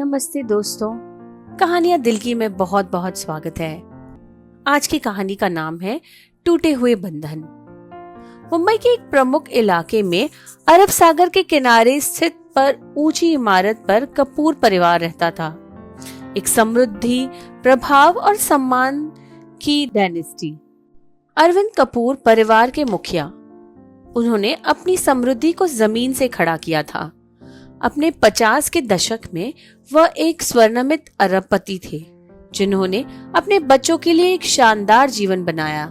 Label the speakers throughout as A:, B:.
A: नमस्ते दोस्तों, कहानियां दिल की में बहुत बहुत स्वागत है। आज की कहानी का नाम है टूटे हुए बंधन। मुंबई के एक प्रमुख इलाके में अरब सागर के किनारे स्थित पर ऊंची इमारत पर कपूर परिवार रहता था। एक समृद्धि, प्रभाव और सम्मान की डायनेस्टी। अरविंद कपूर परिवार के मुखिया। उन्होंने अपनी समृद्धि को जमीन से खड़ा किया था। अपने 50 के दशक में वह एक स्वर्णिम अरबपति थे, जिन्होंने अपने बच्चों के लिए एक शानदार जीवन बनाया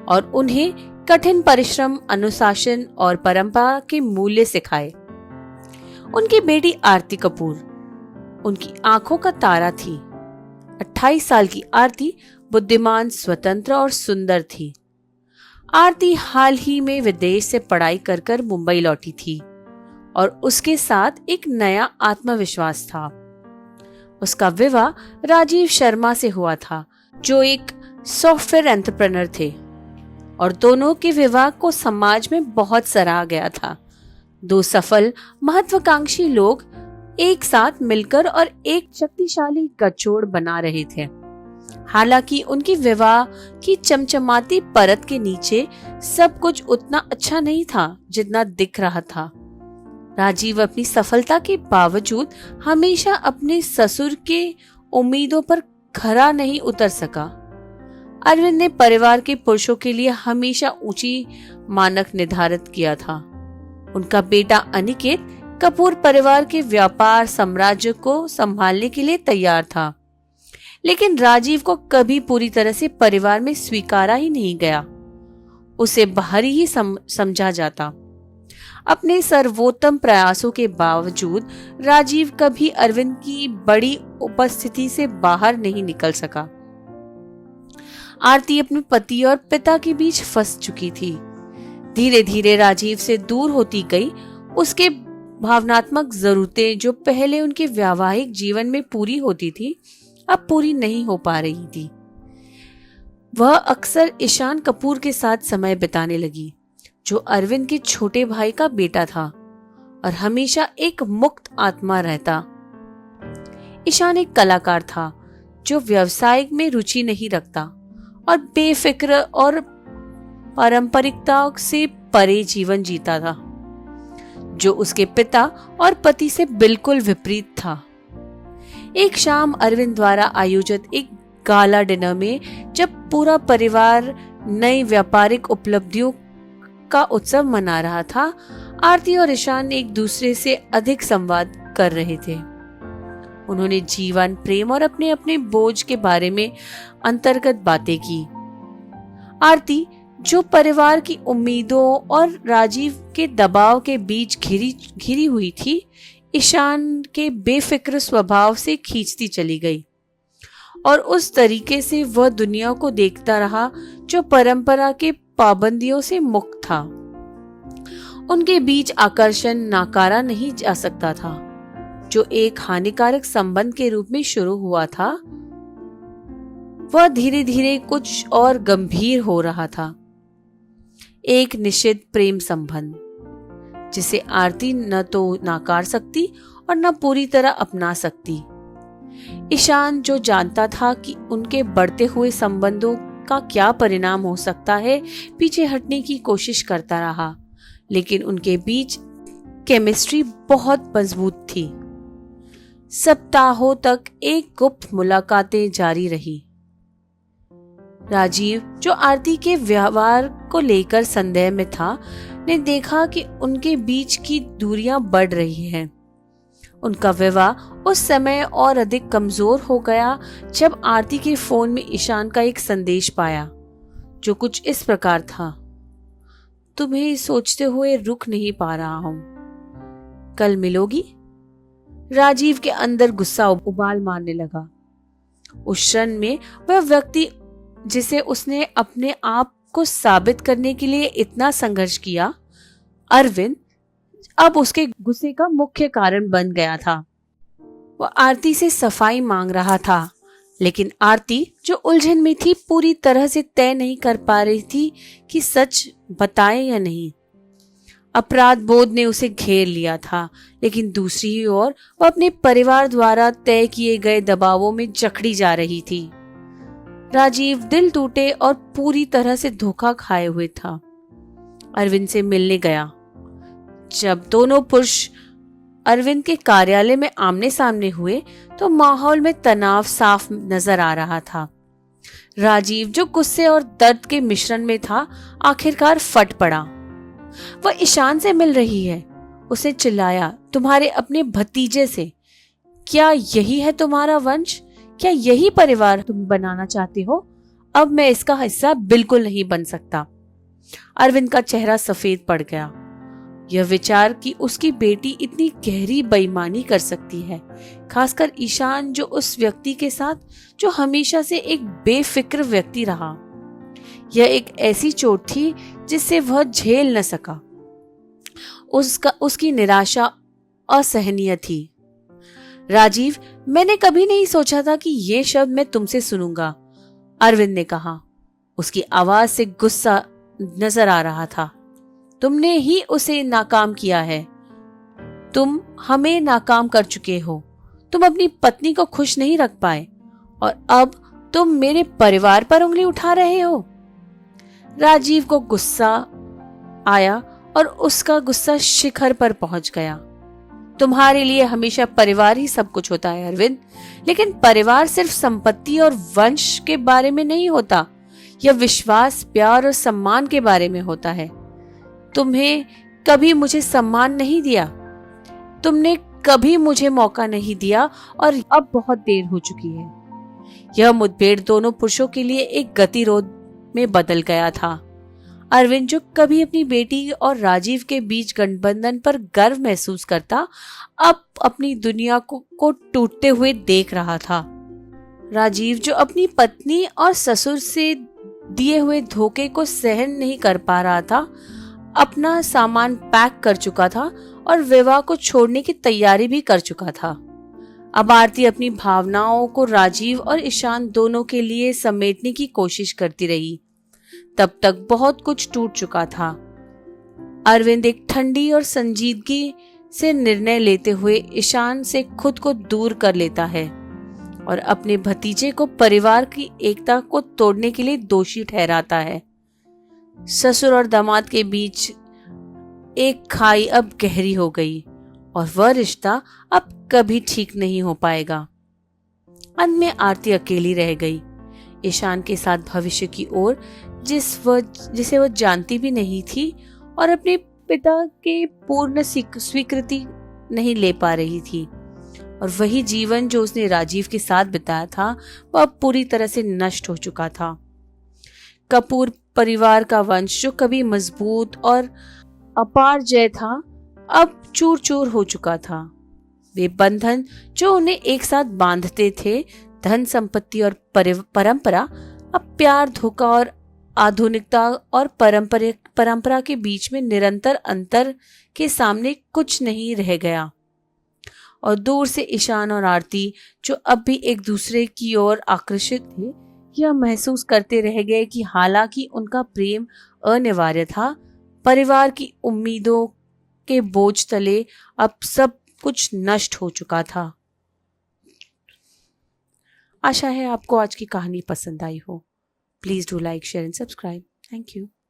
A: और उन्हें कठिन परिश्रम, अनुशासन और परंपरा के मूल्य सिखाए। उनकी बेटी आरती कपूर उनकी आंखों का तारा थी। 28 साल की आरती बुद्धिमान, स्वतंत्र और सुंदर थी। आरती हाल ही में विदेश से पढ़ाई कर कर मुंबई लौटी थी और उसके साथ एक नया आत्मविश्वास था। उसका विवाह राजीव शर्मा से हुआ था, जो एक सॉफ्टवेयर एंटरप्रेन्योर थे, और दोनों के विवाह को समाज में बहुत सराहा गया था। दो सफल, महत्वाकांक्षी लोग एक साथ मिलकर और एक शक्तिशाली गठजोड़ बना रहे थे। हालांकि उनकी विवाह की चमचमाती परत के नीचे सब कुछ उतना अच्छा नहीं था जितना दिख रहा था। राजीव अपनी सफलता के बावजूद हमेशा अपने ससुर के उम्मीदों पर खरा नहीं उतर सका। अरविंद ने परिवार के पुरुषों के लिए हमेशा ऊंची मानक निर्धारित किया था। उनका बेटा अनिकेत कपूर परिवार के व्यापार साम्राज्य को संभालने के लिए तैयार था, लेकिन राजीव को कभी पूरी तरह से परिवार में स्वीकारा ही नहीं गया। उसे बाहरी ही समझा जाता। अपने सर्वोत्तम प्रयासों के बावजूद राजीव कभी अरविंद की बड़ी उपस्थिति से बाहर नहीं निकल सका। आरती अपने पति और पिता के बीच फंस चुकी थी। धीरे धीरे राजीव से दूर होती गई। उसके भावनात्मक जरूरतें, जो पहले उनके वैवाहिक जीवन में पूरी होती थी, अब पूरी नहीं हो पा रही थी। वह अक्सर ईशान कपूर के साथ समय बिताने लगी, जो अरविंद के छोटे भाई का बेटा था और हमेशा एक मुक्त आत्मा रहता। ईशान एक कलाकार था जो व्यवसाय में रुचि नहीं रखता और बेफिक्र और पारंपरिकता से परे जीवन जीता था, जो उसके पिता और पति से बिल्कुल विपरीत था। एक शाम अरविंद द्वारा आयोजित एक गाला डिनर में, जब पूरा परिवार नई व्यापारिक उपलब्धियों का उत्सव मना रहा था, आरती और ईशान एक दूसरे से अधिक संवाद कर रहे थे। उन्होंने जीवन, प्रेम और अपने अपने बोझ के बारे में अंतर्गत बातें की। आरती, जो परिवार की उम्मीदों और राजीव के दबाव के बीच घिरी हुई थी, ईशान के बेफिक्र स्वभाव से खींचती चली गई और उस तरीके से वह दुनिया को देखता रहा जो परंपरा के पाबंदियों से मुक्त था। उनके बीच आकर्षण नाकारा नहीं जा सकता था। जो एक हानिकारक संबंध के रूप में शुरू हुआ था, वह धीरे धीरे कुछ और गंभीर हो रहा था। एक निषिद्ध प्रेम संबंध, जिसे आरती न तो नाकार सकती और न पूरी तरह अपना सकती। ईशान, जो जानता था कि उनके बढ़ते हुए संबंधों का क्या परिणाम हो सकता है, पीछे हटने की कोशिश करता रहा, लेकिन उनके बीच केमिस्ट्री बहुत मजबूत थी। सप्ताहों तक एक गुप्त मुलाकातें जारी रही। राजीव, जो आरती के व्यवहार को लेकर संदेह में था, ने देखा कि उनके बीच की दूरियां बढ़ रही हैं। उनका विवाह उस समय और अधिक कमजोर हो गया जब आरती के फोन में ईशान का एक संदेश पाया, जो कुछ इस प्रकार था: तुम्हें सोचते हुए रुक नहीं पा रहा हूं, कल मिलोगी? राजीव के अंदर गुस्सा उबाल मारने लगा। उस क्षण में वह व्यक्ति जिसे उसने अपने आप को साबित करने के लिए इतना संघर्ष किया, अरविंद, अब उसके गुस्से का मुख्य कारण बन गया था। वह आरती से सफाई मांग रहा था, लेकिन आरती, जो उलझन में थी, पूरी तरह से तय नहीं कर पा रही थी कि सच बताए या नहीं। अपराध बोध ने उसे घेर लिया था, लेकिन दूसरी ही ओर वह अपने परिवार द्वारा तय किए गए दबावों में जकड़ी जा रही थी। राजीव दिल टूटे और पूरी तरह से धोखा खाए हुए था। अरविंद से मिलने गया। जब दोनों पुरुष अरविंद के कार्यालय में आमने सामने हुए तो माहौल में तनाव साफ नजर आ रहा था। राजीव, जो गुस्से और दर्द के मिश्रण में था, आखिरकार फट पड़ा। वह ईशान से मिल रही है, उसने चिल्लाया, तुम्हारे अपने भतीजे से। क्या यही है तुम्हारा वंश? क्या यही परिवार तुम बनाना चाहते हो? अब मैं इसका हिस्सा बिल्कुल नहीं बन सकता। अरविंद का चेहरा सफेद पड़ गया। यह विचार कि उसकी बेटी इतनी गहरी बेईमानी कर सकती है, खासकर ईशान, जो उस व्यक्ति के साथ जो हमेशा से एक बेफिक्र व्यक्ति रहा। यह एक ऐसी चोट थी जिससे वह झेल न सका। उसकी निराशा असहनीय थी। राजीव, मैंने कभी नहीं सोचा था कि ये शब्द मैं तुमसे सुनूंगा, अरविंद ने कहा। उसकी आवाज से गुस्सा नजर आ रहा था। तुमने ही उसे नाकाम किया है। तुम हमें नाकाम कर चुके हो। तुम अपनी पत्नी को खुश नहीं रख पाए और अब तुम मेरे परिवार पर उंगली उठा रहे हो। राजीव को गुस्सा आया और उसका गुस्सा शिखर पर पहुंच गया। तुम्हारे लिए हमेशा परिवार ही सब कुछ होता है अरविंद, लेकिन परिवार सिर्फ संपत्ति और वंश के बारे में नहीं होता। यह विश्वास, प्यार और सम्मान के बारे में होता है। तुम्हें कभी मुझे सम्मान नहीं दिया, तुमने कभी मुझे मौका नहीं दिया और अब बहुत देर हो चुकी है। यह मुठभेड़ दोनों पुरुषों के लिए एक गतिरोध में बदल गया था। अरविंद, जो कभी अपनी बेटी और राजीव के बीच गठबंधन पर गर्व महसूस करता, अब अपनी दुनिया को टूटते हुए देख रहा था। राजीव, जो अपनी पत्नी और ससुर से दिए हुए धोखे को सहन नहीं कर पा रहा था, अपना सामान पैक कर चुका था और विवाह को छोड़ने की तैयारी भी कर चुका था। अब आरती अपनी भावनाओं को राजीव और ईशान दोनों के लिए समेटने की कोशिश करती रही। तब तक बहुत कुछ टूट चुका था। अरविंद एक ठंडी और संजीदगी से निर्णय लेते हुए ईशान से खुद को दूर कर लेता है और अपने भतीजे को परिवार की एकता को तोड़ने के लिए दोषी ठहराता है। ससुर और दामाद के बीच एक खाई अब गहरी हो गई और वह रिश्ता अब कभी ठीक नहीं हो पाएगा। अंत में आरती अकेली रह गई, ईशान के साथ भविष्य की ओर जिसे वह जानती भी नहीं थी और अपने पिता के पूर्ण स्वीकृति नहीं ले पा रही थी। और वही जीवन जो उसने राजीव के साथ बिताया था, वह पूरी तरह से नष्ट हो चुका था। कपूर परिवार का वंश, जो कभी मजबूत और अपार जय था, अब चूर चूर हो चुका था। वे बंधन जो उन्हें एक साथ बांधते थे, धन संपत्ति और परंपरा, अब प्यार, धोखा और आधुनिकता और परंपरा के बीच में निरंतर अंतर के सामने कुछ नहीं रह गया। और दूर से ईशान और आरती, जो अब भी एक दूसरे की ओर आकर्षित थे, यह महसूस करते रह गए कि हालांकि उनका प्रेम अनिवार्य था, परिवार की उम्मीदों के बोझ तले अब सब कुछ नष्ट हो चुका था। आशा है आपको आज की कहानी पसंद आई हो। Please do like, share and subscribe. Thank you.